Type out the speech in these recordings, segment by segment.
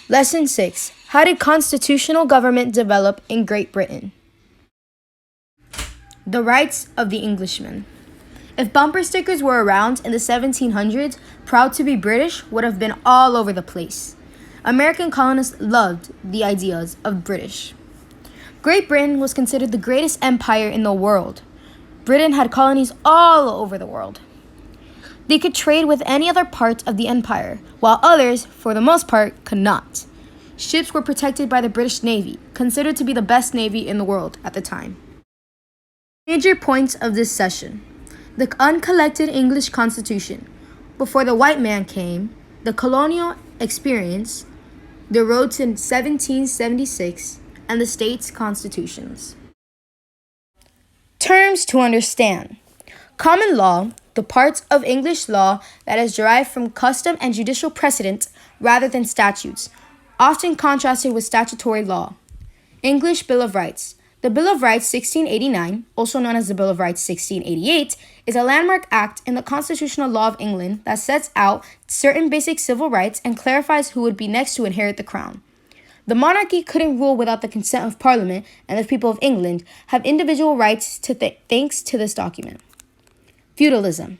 Lesson 6. How did constitutional government develop in Great Britain? The rights of the Englishman. If bumper stickers were around in the 1700s, proud to be British would have been all over the place. American colonists loved the ideas of British. Great Britain was considered the greatest empire in the world. Britain had colonies all over the world. They could trade with any other part of the empire, while others, for the most part, could not. Ships were protected by the British Navy, considered to be the best navy in the world at the time. Major points of this session. The uncollected English Constitution. Before the white man came, the colonial experience, the road to 1776, and the states' constitutions. Terms to understand. Common law, the parts of English law that is derived from custom and judicial precedent rather than statutes, often contrasted with statutory law. English Bill of Rights. The Bill of Rights 1689, also known as the Bill of Rights 1688, is a landmark act in the constitutional law of England that sets out certain basic civil rights and clarifies who would be next to inherit the crown. The monarchy couldn't rule without the consent of Parliament, and the people of England have individual rights thanks to this document. Feudalism.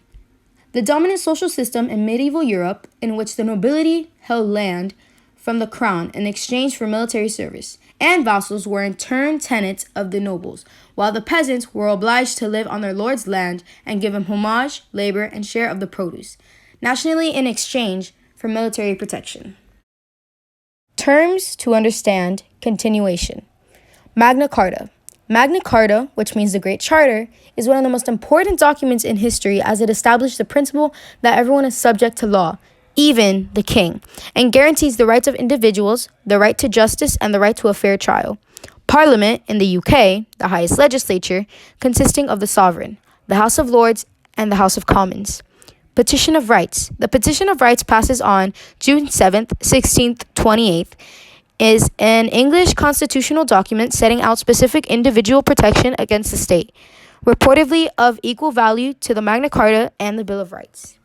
The dominant social system in medieval Europe in which the nobility held land from the crown in exchange for military service, and vassals were in turn tenants of the nobles, while the peasants were obliged to live on their lord's land and give him homage, labor, and share of the produce, nationally in exchange for military protection. Terms to understand. Continuation. Magna Carta. Magna Carta, which means the Great Charter, is one of the most important documents in history as it established the principle that everyone is subject to law, even the king, and guarantees the rights of individuals, the right to justice, and the right to a fair trial. Parliament, in the UK, the highest legislature, consisting of the sovereign, the House of Lords, and the House of Commons. Petition of Rights. The Petition of Rights passes on June 7th, 16th, 28th, is an English constitutional document setting out specific individual protection against the state, reportedly of equal value to the Magna Carta and the Bill of Rights.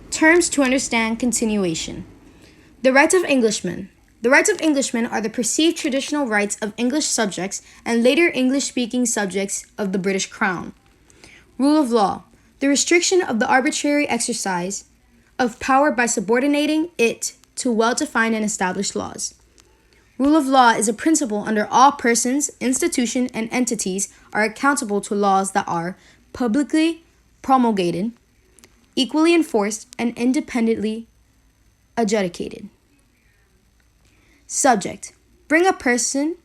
Terms to understand. Continuation. The rights of Englishmen. The rights of Englishmen are the perceived traditional rights of English subjects and later English-speaking subjects of the British Crown. Rule of law. The restriction of the arbitrary exercise of power by subordinating it to well-defined and established laws. Rule of law is a principle under all persons, institutions, and entities are accountable to laws that are publicly promulgated, equally enforced, and independently adjudicated. Subject. Bring a person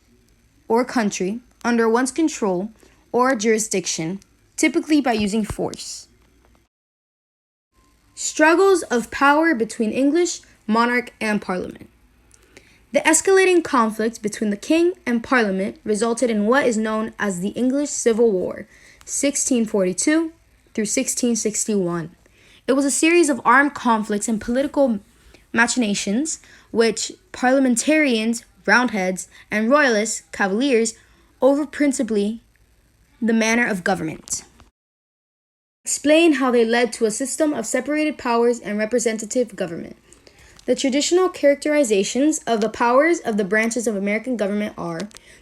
or country under one's control or jurisdiction, typically by using force. Struggles of power between English, monarch, and Parliament. The escalating conflict between the king and Parliament resulted in what is known as the English Civil War, 1642 through 1661. It was a series of armed conflicts and political machinations which parliamentarians, Roundheads, and royalists, Cavaliers, over principally the manner of government. Explain how they led to a system of separated powers and representative government. The traditional characterizations of the powers of the branches of American government are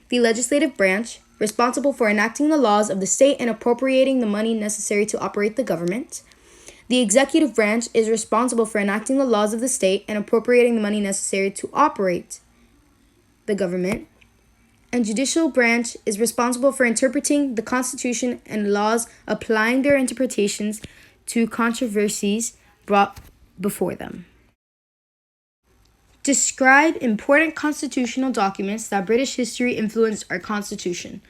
the legislative branch, responsible for enacting the laws of the state and appropriating the money necessary to operate the government. The executive branch is responsible for enacting the laws of the state and appropriating the money necessary to operate the government. And judicial branch is responsible for interpreting the Constitution and laws, applying their interpretations to controversies brought before them. Describe important constitutional documents that British history influenced our Constitution.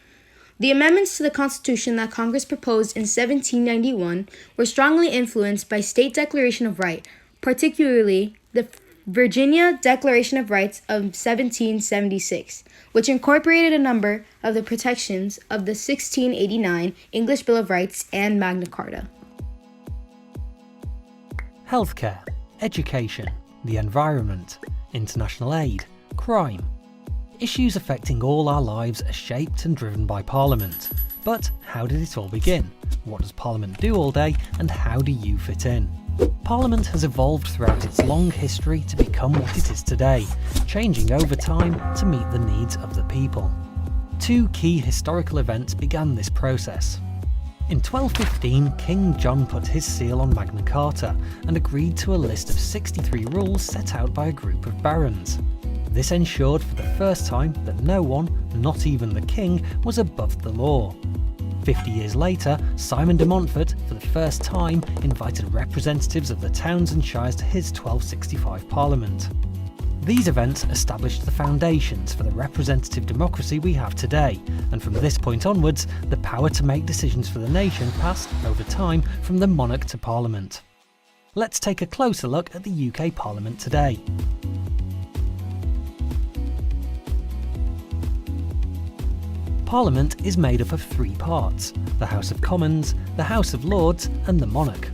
The amendments to the Constitution that Congress proposed in 1791 were strongly influenced by State Declaration of Right, particularly the Virginia Declaration of Rights of 1776, which incorporated a number of the protections of the 1689 English Bill of Rights and Magna Carta. Healthcare, education, the environment, international aid, crime. Issues affecting all our lives are shaped and driven by Parliament. But how did it all begin? What does Parliament do all day, and how do you fit in? Parliament has evolved throughout its long history to become what it is today, changing over time to meet the needs of the people. Two key historical events began this process. In 1215, King John put his seal on Magna Carta and agreed to a list of 63 rules set out by a group of barons. This ensured for the first time that no one, not even the king, was above the law. 50 years later, Simon de Montfort, for the first time, invited representatives of the towns and shires to his 1265 Parliament. These events established the foundations for the representative democracy we have today, and from this point onwards, the power to make decisions for the nation passed, over time, from the monarch to Parliament. Let's take a closer look at the UK Parliament today. Parliament is made up of three parts: the House of Commons, the House of Lords and the Monarch.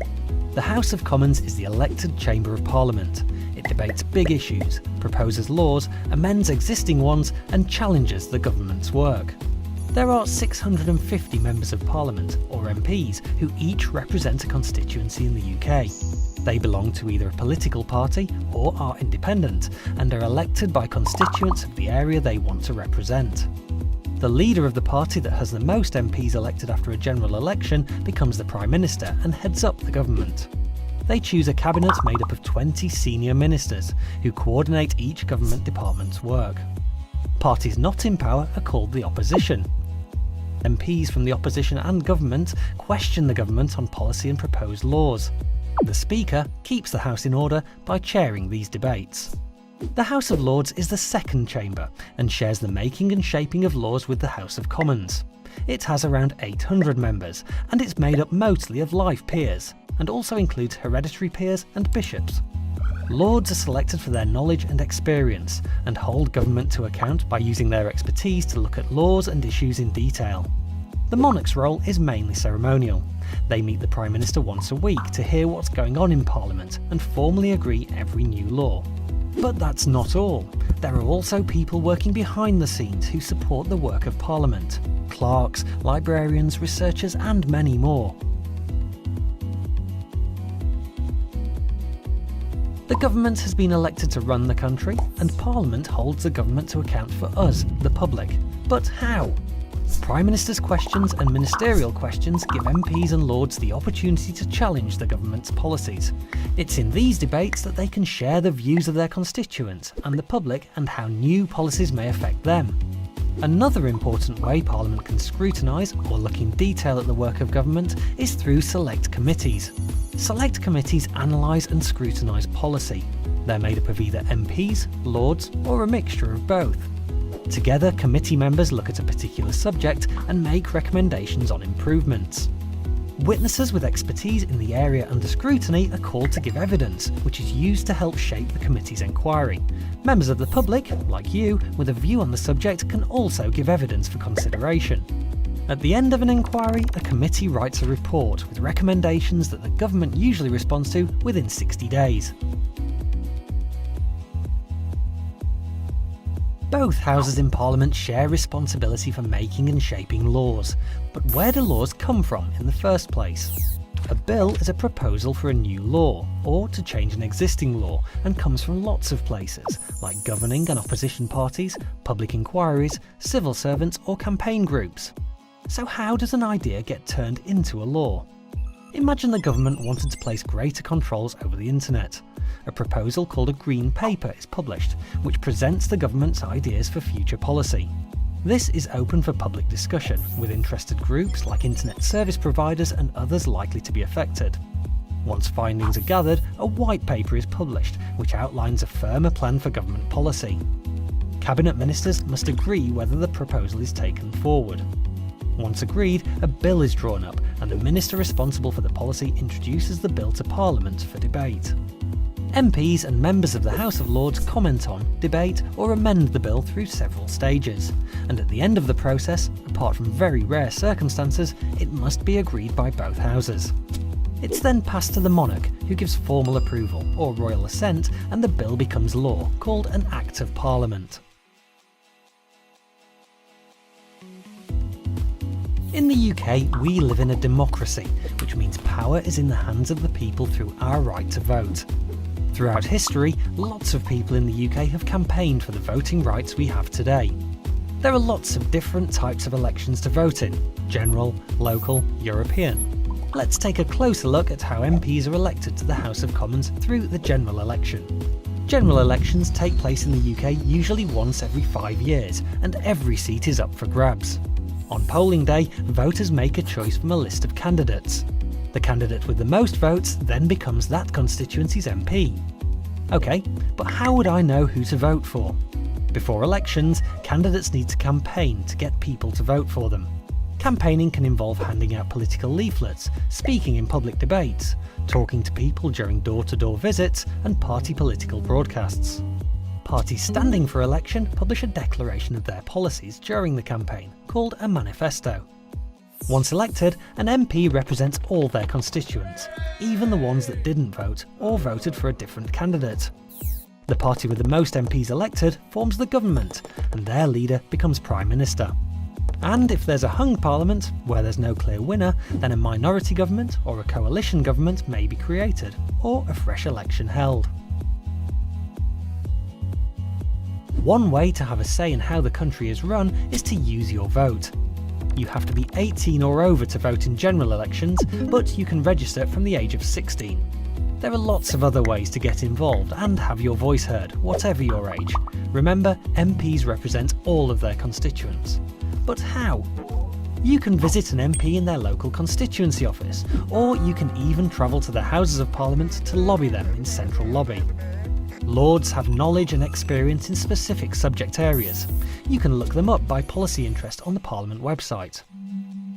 The House of Commons is the elected chamber of Parliament. It debates big issues, proposes laws, amends existing ones and challenges the government's work. There are 650 members of Parliament, or MPs, who each represent a constituency in the UK. They belong to either a political party or are independent and are elected by constituents of the area they want to represent. The leader of the party that has the most MPs elected after a general election becomes the Prime Minister and heads up the government. They choose a cabinet made up of 20 senior ministers, who coordinate each government department's work. Parties not in power are called the opposition. MPs from the opposition and government question the government on policy and proposed laws. The Speaker keeps the House in order by chairing these debates. The House of Lords is the second chamber and shares the making and shaping of laws with the House of Commons. It has around 800 members and it's made up mostly of life peers, and also includes hereditary peers and bishops. Lords are selected for their knowledge and experience and hold government to account by using their expertise to look at laws and issues in detail. The monarch's role is mainly ceremonial. They meet the Prime Minister once a week to hear what's going on in Parliament and formally agree every new law. But that's not all. There are also people working behind the scenes who support the work of Parliament: clerks, librarians, researchers and many more. The government has been elected to run the country, and Parliament holds the government to account for us, the public. But how? Prime Minister's questions and ministerial questions give MPs and Lords the opportunity to challenge the government's policies. It's in these debates that they can share the views of their constituents and the public and how new policies may affect them. Another important way Parliament can scrutinise or look in detail at the work of government is through select committees. Select committees analyse and scrutinise policy. They're made up of either MPs, Lords or a mixture of both. Together, committee members look at a particular subject and make recommendations on improvements. Witnesses with expertise in the area under scrutiny are called to give evidence, which is used to help shape the committee's inquiry. Members of the public, like you, with a view on the subject can also give evidence for consideration. At the end of an inquiry, a committee writes a report with recommendations that the government usually responds to within 60 days. Both houses in Parliament share responsibility for making and shaping laws. But where do laws come from in the first place? A bill is a proposal for a new law, or to change an existing law, and comes from lots of places, like governing and opposition parties, public inquiries, civil servants or campaign groups. So how does an idea get turned into a law? Imagine the government wanted to place greater controls over the internet. A proposal called a Green Paper is published, which presents the government's ideas for future policy. This is open for public discussion, with interested groups like internet service providers and others likely to be affected. Once findings are gathered, a white paper is published, which outlines a firmer plan for government policy. Cabinet ministers must agree whether the proposal is taken forward. Once agreed, a bill is drawn up, and the minister responsible for the policy introduces the bill to Parliament for debate. MPs and members of the House of Lords comment on, debate or amend the bill through several stages, and at the end of the process, apart from very rare circumstances, it must be agreed by both houses. It's then passed to the monarch, who gives formal approval or royal assent, and the bill becomes law, called an Act of Parliament. In the UK, we live in a democracy, which means power is in the hands of the people through our right to vote. Throughout history, lots of people in the UK have campaigned for the voting rights we have today. There are lots of different types of elections to vote in: general, local, European. Let's take a closer look at how MPs are elected to the House of Commons through the general election. General elections take place in the UK usually once every 5 years, and every seat is up for grabs. On polling day, voters make a choice from a list of candidates. The candidate with the most votes then becomes that constituency's MP. OK, but how would I know who to vote for? Before elections, candidates need to campaign to get people to vote for them. Campaigning can involve handing out political leaflets, speaking in public debates, talking to people during door-to-door visits, and party political broadcasts. Parties standing for election publish a declaration of their policies during the campaign, called a manifesto. Once elected, an MP represents all their constituents, even the ones that didn't vote or voted for a different candidate. The party with the most MPs elected forms the government, and their leader becomes Prime Minister. And if there's a hung parliament, where there's no clear winner, then a minority government or a coalition government may be created, or a fresh election held. One way to have a say in how the country is run is to use your vote. You have to be 18 or over to vote in general elections, but you can register from the age of 16. There are lots of other ways to get involved and have your voice heard, whatever your age. Remember, MPs represent all of their constituents. But how? You can visit an MP in their local constituency office, or you can even travel to the Houses of Parliament to lobby them in Central Lobby. Lords have knowledge and experience in specific subject areas. You can look them up by policy interest on the Parliament website.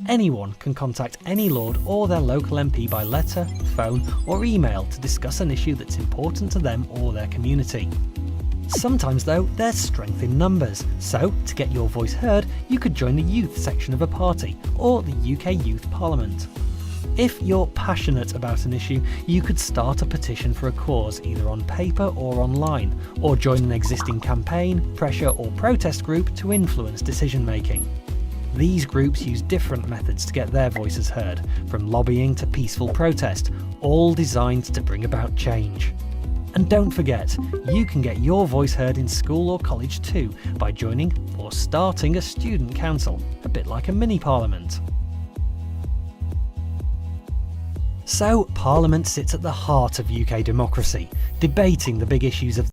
Anyone can contact any Lord or their local MP by letter, phone or email to discuss an issue that's important to them or their community. Sometimes though, there's strength in numbers, so to get your voice heard, you could join the youth section of a party or the UK Youth Parliament. If you're passionate about an issue, you could start a petition for a cause either on paper or online, or join an existing campaign, pressure or protest group to influence decision making. These groups use different methods to get their voices heard, from lobbying to peaceful protest, all designed to bring about change. And don't forget, you can get your voice heard in school or college too by joining or starting a student council, a bit like a mini parliament. So, Parliament sits at the heart of UK democracy, debating the big issues of